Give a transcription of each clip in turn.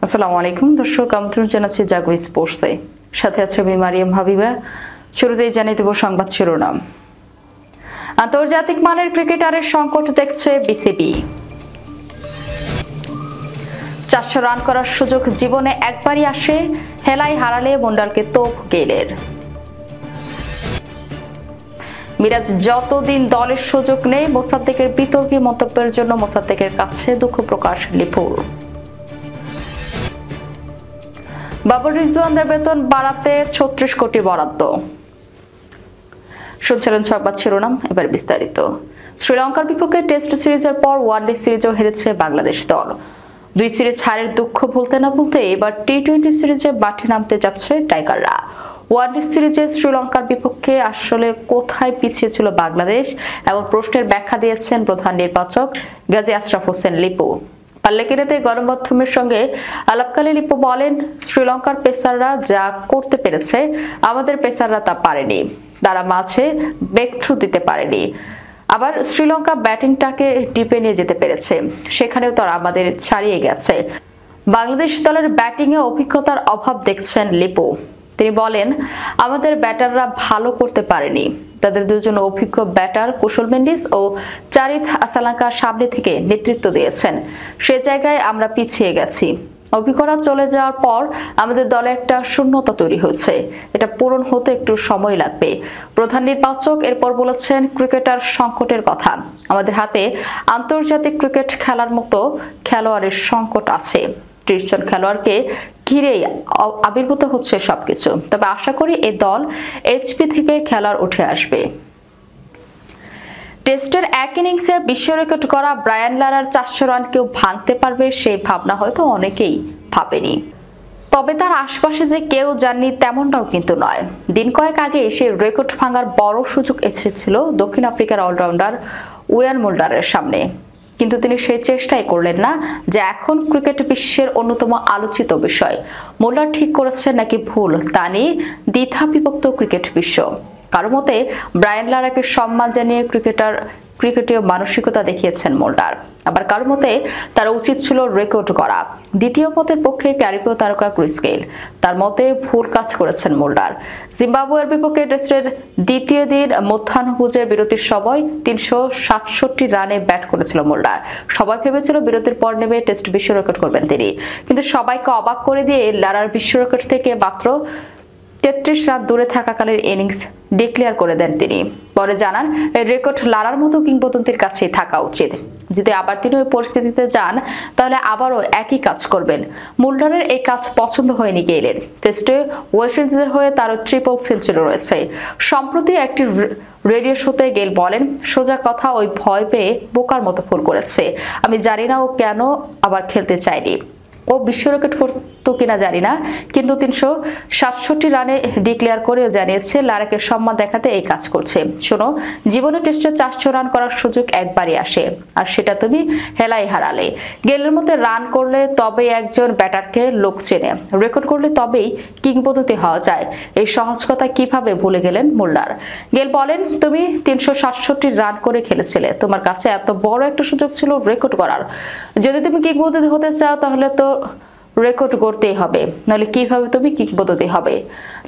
আসসালামু আলাইকুম দর্শক, আমন্ত্রণ জানাচ্ছি জাগো স্পোর্টসে। সাথে আছে আমি মারিয়াম হাবিবা। শুরুতেই জানিয়ে দেব সংবাদ শিরোনাম। আন্তর্জাতিক মানের ক্রিকেটারের সংকট দেখছে বিসিবি। 400 রান করার সুযোগ জীবনে একবারই আসে, হেলায় হারালে মন্ডলকে তোপ গেলের। মিরাজ যতদিন দলের সুযোগ নেই, মোসাদ্দেকের বিতর্কী মন্তব্যের জন্য মোসাদ্দেকের কাছে দুঃখ প্রকাশ লিপুর। বাবর রিজওয়ানদের বেতন বাড়াতে 36 কোটি বরাদ্দ। শুনছিলেন সংবাদ শিরোনাম, এবার বিস্তারিত। শ্রীলঙ্কার বিপক্ষে টেস্ট সিরিজের পর ওয়ানডে সিরিজও হেরেছে বাংলাদেশ দল। 2 সিরিজ হারের দুঃখ ভুলতে না ভুলতে এবার টি-20 সিরিজে মাঠে নামতে যাচ্ছে টাইগাররা। ওয়ানডে সিরিজে শ্রীলঙ্কার বিপক্ষে আসলে কোথায় পিছিয়ে ছিল বাংলাদেশ এবং প্রশ্নের ব্যাখ্যা দিয়েছেন প্রধান নির্বাচক গাজী আশরাফ হোসেন লিপু। পাল্লেকেরেতে গণমাধ্যমের সঙ্গে আলাপকালে লিপু বলেন, শ্রীলঙ্কার পেসাররা যা করতে পেরেছে আমাদের পেসাররা তা পারেনি, তারা মাঝে ব্রেকথ্রু দিতে পারেনি। আবার শ্রীলঙ্কা ব্যাটিংটাকে ডিপে নিয়ে যেতে পেরেছে, সেখানেও তারা আমাদের ছাড়িয়ে গেছে। বাংলাদেশ দলের ব্যাটিংয়ে অভিজ্ঞতার অভাব দেখছেন লিপু। তিনি বলেন, আমাদের ব্যাটাররা ভালো করতে পারেনি, তাদের দুজন অভিজ্ঞ ব্যাটার কুশল মেন্ডিস ও চারিথ আসালাঙ্কা সামনে থেকে নেতৃত্ব দিয়েছেন, সে জায়গায় আমরা পিছিয়ে গেছি। অভিজ্ঞতা চলে যাওয়ার পর আমাদের দলে একটা শূন্যতা তৈরি হয়েছে, এটা পূরণ হতে একটু সময় লাগবে। প্রধান নির্বাচক এরপর বলেছেন, ক্রিকেটার সংকটের কথা। আমাদের হাতে আন্তর্জাতিক ক্রিকেট খেলার মতো খেলোয়াড়ের সংকট আছে। 30 জন খেলোয়াড়কে ঘিরেই আবির্ভূত হচ্ছে সবকিছু। তবে আশা করি এই দল এইচপি থেকে খেলার উঠে আসবে। টেস্টের এক ইনিংসে বিশ্ব রেকর্ড করা ব্রায়ান লারার 400 রান কেউ ভাঙতে পারবে, সেই ভাবনা হয়তো অনেকেই ভাবেনি। তবে তার আশপাশে যে কেউ জাননি তেমনটাও কিন্তু নয়। দিন কয়েক আগে সেই রেকর্ড ভাঙার বড় সুযোগ এসেছিল দক্ষিণ আফ্রিকার অলরাউন্ডার ইয়ান মুল্ডারের সামনে, কিন্তু তিনি সেই চেষ্টাই করলেন না, যে এখন ক্রিকেট বিশ্বের অন্যতম আলোচিত বিষয়। মুল্ডার ঠিক করেছেন নাকি ভুল তা নিয়ে দ্বিধা বিভক্ত ক্রিকেট বিশ্ব। কারো মতে ব্রায়ান লারাকে সম্মান জানিয়ে ক্রিকেটীয় মানসিকতা দেখিয়েছেন মুল্ডার, আবার কারো মতে তার উচিত ছিল রেকর্ড করা। দ্বিতীয় মতের পক্ষে ক্যারিবীয় তারকা ক্রিস গেইল, তার মতে ভুল কাজ করেছেন মুল্ডার। জিম্বাবুয়ের বিপক্ষে টেস্টের দ্বিতীয় দিন মধ্যাহ্নভোজের বিরতির সময় 367 রানে ব্যাট করেছিল মুল্ডার। সবাই ভেবেছিল বিরতির পর নেমে টেস্ট বিশ্ব রেকর্ড করবেন তিনি, কিন্তু সবাইকে অবাক করে দিয়ে লারার বিশ্ব রেকর্ড থেকে মাত্র 33 রান দূরে থাকাকালীন ইনিংস ডিক্লেয়ার করে দেন তিনি। পরে জানান, এই রেকর্ড লারার মতো কিংবদন্তির কাছেই থাকা উচিত। যদি আবার তিনি ওই পরিস্থিতিতে যান তাহলে আবারও একই কাজ করবেন। মুল্ডারের এই কাজ পছন্দ হয়নি গেইলের। টেস্টে ওয়েস্ট ইন্ডিজের হয়ে তারও ট্রিপল সেঞ্চুরি রয়েছে। সম্প্রতি একটি রেডিও শোতে গেইল বলেন, সোজা কথা, ওই ভয় পেয়ে বোকার মতো ভুল করেছে। আমি জানি না ও কেন আবার খেলতে চায়নি, ও বিশ্ব রেকর্ড করতো কিনা জানি না, কিন্তু 367 রানে ডিক্লেয়ার করেও জানিয়েছে লারাকে সম্মান দেখাতে এই কাজ করছে। শোনো, জীবনে টেস্টে 400 রান করার সুযোগ একবারই আসে, আর সেটা তুমি হেলায় হারালে। গেলের মধ্যে রান করলে তবেই একজন ব্যাটারকে লোক চেনে, রেকর্ড করলে তবেই কিংবদন্তি হওয়া যায়। এই সহজ কথা কিভাবে ভুলে গেলেন মুল্ডার। গেল বলেন, তুমি 367 রান করে খেলেছিলে, তোমার কাছে এত বড় একটা সুযোগ ছিল রেকর্ড করার। যদি তুমি কিংবদন্তি হতে চাও তাহলে তো রেকর্ড করতেই হবে, নাহলে কিভাবে তুমি কিংবদন্তি হবে।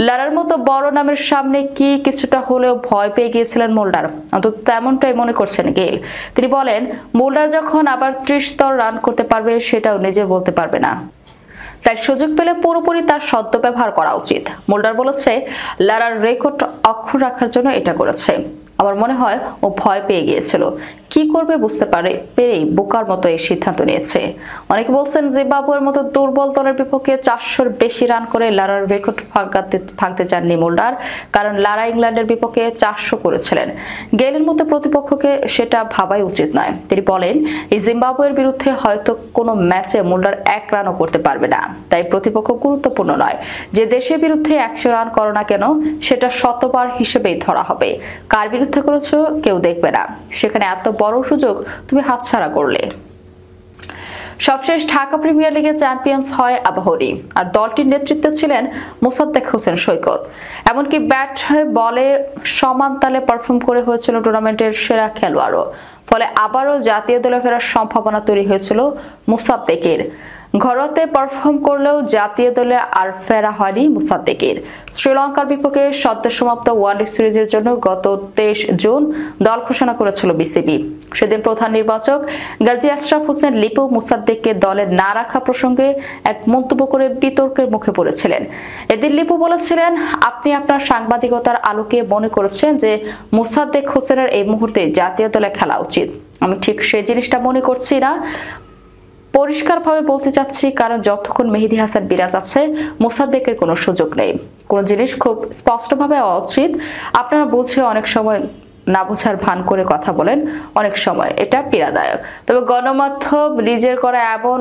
লারার মতো বড় নামের সামনে কি কিছুটা হলেও ভয় পেয়ে গিয়েছিলেন মুল্ডার, অন্তত তেমনটাই মনে করছেন গেইল। তিনি বলেন, মুল্ডার যখন আবার 30 রান করতে পারবে সেটাও নিজে বলতে পারবে না, তাই সুযোগ পেলে পুরোপুরি তার সদ্ব্যবহার করা উচিত। মুল্ডার বলেছে, লারার রেকর্ড অক্ষুণ্ণ রাখার জন্য এটা করেছে। আমার মনে হয় ও ভয় পেয়ে গিয়েছিল, কি করবে বুঝতে পেরেই বোকার মতো এই সিদ্ধান্ত নিয়েছে। অনেকে বলছেন, জিম্বাবুয়ের মতো দুর্বল দলের বিপক্ষে 400-র বেশি রান করে লারার রেকর্ড ভাঙতে চাননি মুল্ডার, কারণ লারা ইংল্যান্ডের বিপক্ষে 400 করেছিলেন। গেইলের মতো প্রতিপক্ষকে সেটা ভাবাই উচিত নয়। তিনি বলেন, এই জিম্বাবুয়ের বিরুদ্ধে হয়তো কোনো ম্যাচে মুল্ডার 1 রানও করতে পারবে না, তাই প্রতিপক্ষ গুরুত্বপূর্ণ নয়। যে দেশের বিরুদ্ধে 100 রান করো না কেন, সেটা শতবার হিসেবেই ধরা হবে। কার বিরুদ্ধে করেছো কেউ দেখবে না, সেখানে এত বড় সুযোগ তুমি হাতছাড়া করলে। সবশেষ ঢাকা প্রিমিয়ার লিগে চ্যাম্পিয়ন্স হয় আবাহনী, আর দলটির নেতৃত্বে ছিলেন মোসাদ্দেক হোসেন সৈকত। এমনকি ব্যাট বলে সমান তালে পারফর্ম করে হয়েছিল টুর্নামেন্টের সেরা খেলোয়াড়ও। ফলে আবারও জাতীয় দলে ফেরার সম্ভাবনা তৈরি হয়েছিল মুসাদ্দেকের। ঘরোয়াতে পারফর্ম করলেও জাতীয় দলে আর ফেরা হয়নি মুসাদ্দেকের। শ্রীলঙ্কার বিপক্ষে সদ্য সমাপ্ত ওয়ানডে সিরিজের জন্য গত 23 জুন দল ঘোষণা করেছিল বিসিবি। সেদিন প্রধান নির্বাচক গাজী আশরাফ হোসেন লিপু মুসাদ্দেককে দলে না রাখা প্রসঙ্গে এক মন্তব্য করে বিতর্কের মুখে পড়েছিলেন। এদিন লিপু বলেছিলেন, আপনি আপনার সাংবাদিকতার আলোকে মনে করেছেন যে মুসাদ্দেক হোসেনের এই মুহূর্তে জাতীয় দলে খেলা উচিত। আমি ঠিক সেই জিনিসটা মনে করছি না। পরিষ্কারভাবে বলতে চাচ্ছি, কারণ যতক্ষণ মেহেদী হাসান বিরাজ আছে মুসাদ্দেকের কোনো সুযোগ নেই। কোনো জিনিস খুব স্পষ্টভাবে উচিত। আপনারা বুঝে অনেক সময় না বোঝার ভান করে কথা বলেন, অনেক সময় এটা পীড়াদায়ক। তবে গণমাধ্যম নিজের করা এমন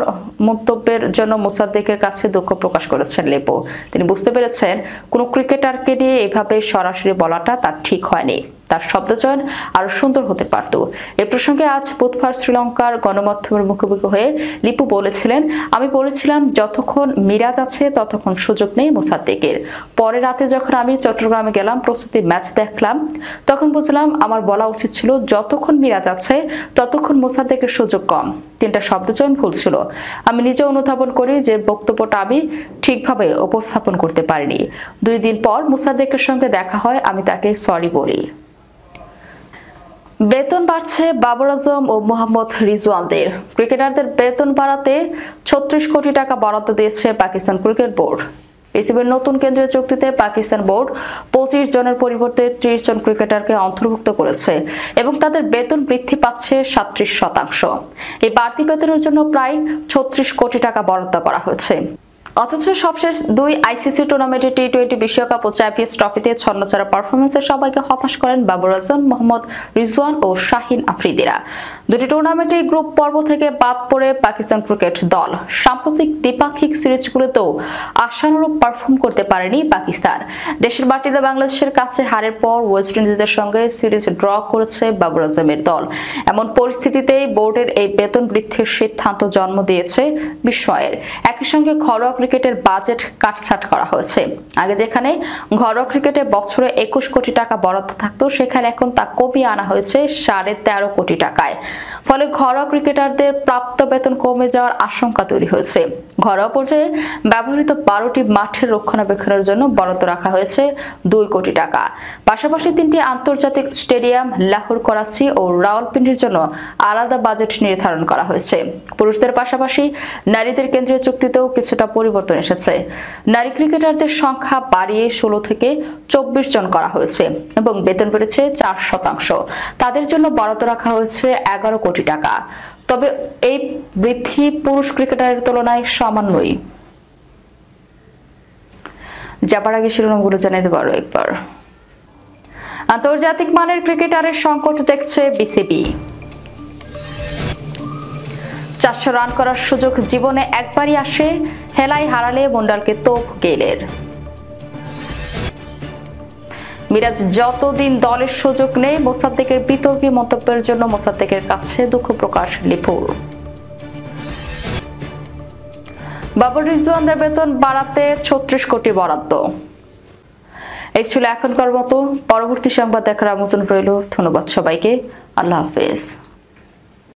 মন্তব্যের জন্য মুসাদ্দেকের কাছে দুঃখ প্রকাশ করেছেন লিপু। তিনি বুঝতে পেরেছেন কোনো ক্রিকেটারকে নিয়ে এভাবে সরাসরি বলাটা তার ঠিক হয়নি। তার শব্দচয়ন আরো সুন্দর হতে পারত। এ প্রসঙ্গে আজ বুধবার শ্রীলঙ্কার গণমাধ্যমের মুখোমুখি হয়ে লিপু বলেছিলেন, আমি বলেছিলাম যতক্ষণ মিরাজ আছে ততক্ষণ সুযোগ নেই মুসাদ্দেকের। পরে রাতে যখন আমি চট্টগ্রামে গেলাম, প্রস্তুতির ম্যাচ দেখলাম, তখন বুঝলাম আমার বলা উচিত ছিল যতক্ষণ মিরাজ আছে ততক্ষণ মুসাদ্দেকের সুযোগ কম। তিনটা শব্দচয়ন ভুল ছিল। আমি নিজে অনুধাবন করি যে বক্তব্যটা আমি ঠিকভাবে উপস্থাপন করতে পারিনি। 2 দিন পর মুসাদ্দেকের সঙ্গে দেখা হয়, আমি তাকে সরি বলি। বেতন বাড়ছে বাবর আজম ও মোহাম্মদ রিজওয়ানদের। ক্রিকেটারদের বেতন বাড়াতে 36 কোটি টাকা বরাদ্দ দিয়েছে পাকিস্তান ক্রিকেট বোর্ড। বিসিবির নতুন কেন্দ্রীয় চুক্তিতে পাকিস্তান বোর্ড 25 জনের পরিবর্তে 30 জন ক্রিকেটারকে অন্তর্ভুক্ত করেছে এবং তাদের বেতন বৃদ্ধি পাচ্ছে 37%। এই বাড়তি বেতনের জন্য প্রায় 36 কোটি টাকা বরাদ্দ করা হয়েছে। অথচ সবশেষ 2 আইসিসি টুর্নামেন্টে টি-20 বিশ্বকাপ ও চ্যাম্পিয়ন্স ট্রফিতে ছন্নছাড়া পারফরমেন্সে সবাইকে হতাশ করেন বাবর আজম, মোহাম্মদ রিজওয়ান ও শাহিন আফ্রিদিরা। 2টি টুর্নামেন্টে গ্রুপ পর্ব থেকে বাদ পড়ে পাকিস্তান ক্রিকেট দল। সাম্প্রতিক দ্বিপাক্ষিক সিরিজগুলোতেও আশানুরূপ পারফর্ম করতে পারেনি পাকিস্তান। দেশের মাটিতে বাংলাদেশের কাছে হারের পর ওয়েস্ট ইন্ডিজের সঙ্গে সিরিজ ড্র করেছে বাবর আজমের দল। এমন পরিস্থিতিতেই বোর্ডের এই বেতন বৃদ্ধির সিদ্ধান্ত জন্ম দিয়েছে বিস্ময়ের। একই সঙ্গে ঘরোয়া ক্রিকেটের বাজেট কাটছাট করা হয়েছে। আগে যেখানে ঘরোয়া ক্রিকেটে বছরে 21 কোটি টাকা বরাদ্দ থাকতো, সেখানে এখন তা কমিয়ে আনা হয়েছে 13.5 কোটি টাকায়। ফলে ঘরোয়া ক্রিকেটারদের প্রাপ্ত বেতন কমে যাওয়ার আশঙ্কা তৈরি হয়েছে। ঘরোয়া পর্যায়ে ব্যবহৃত 12টি মাঠের রক্ষণাবেক্ষণের জন্য বরাদ্দ রাখা হয়েছে 2 কোটি টাকা। পাশাপাশি 3টি আন্তর্জাতিক স্টেডিয়াম লাহোর, করাচি ও রাওয়ালপিন্ডির জন্য আলাদা বাজেট নির্ধারণ করা হয়েছে। পুরুষদের পাশাপাশি নারীদের কেন্দ্রীয় চুক্তিতেও কিছুটা পরিবর্তন এসেছে। নারী ক্রিকেটারদের সংখ্যা বাড়িয়ে 16 থেকে 24 জন করা হয়েছে এবং বেতন বেড়েছে 4%। তাদের জন্য বরাদ্দ রাখা হয়েছে 11 কোটি টাকা। তবে এই বৃদ্ধি পুরুষ ক্রিকেটারের তুলনায় সামান্যই। যাবার আগে শিরোনামগুলো জানিয়ে দেব আরো একবার। আন্তর্জাতিক মানের ক্রিকেটারের সংকট দেখছে বিসিবি। 400 রান করার সুযোগ জীবনে একবারই আসে, হেলায় হারালে মন্ডলকে তোপ গেলের। মিরাজ যতদিন দলের সুযোগ নেই, মোসাদ্দেকের বিতর্কী মন্তব্যের জন্য মোসাদ্দেকের কাছে দুঃখ প্রকাশ লিপুর। বাবর রিজওয়ানদের বেতন বাড়াতে 36 কোটি বরাদ্দ। এই ছিল এখনকার মতো। পরবর্তী সংবাদ দেখার আমন্ত্রণ রইল। ধন্যবাদ সবাইকে। আল্লাহ হাফেজ।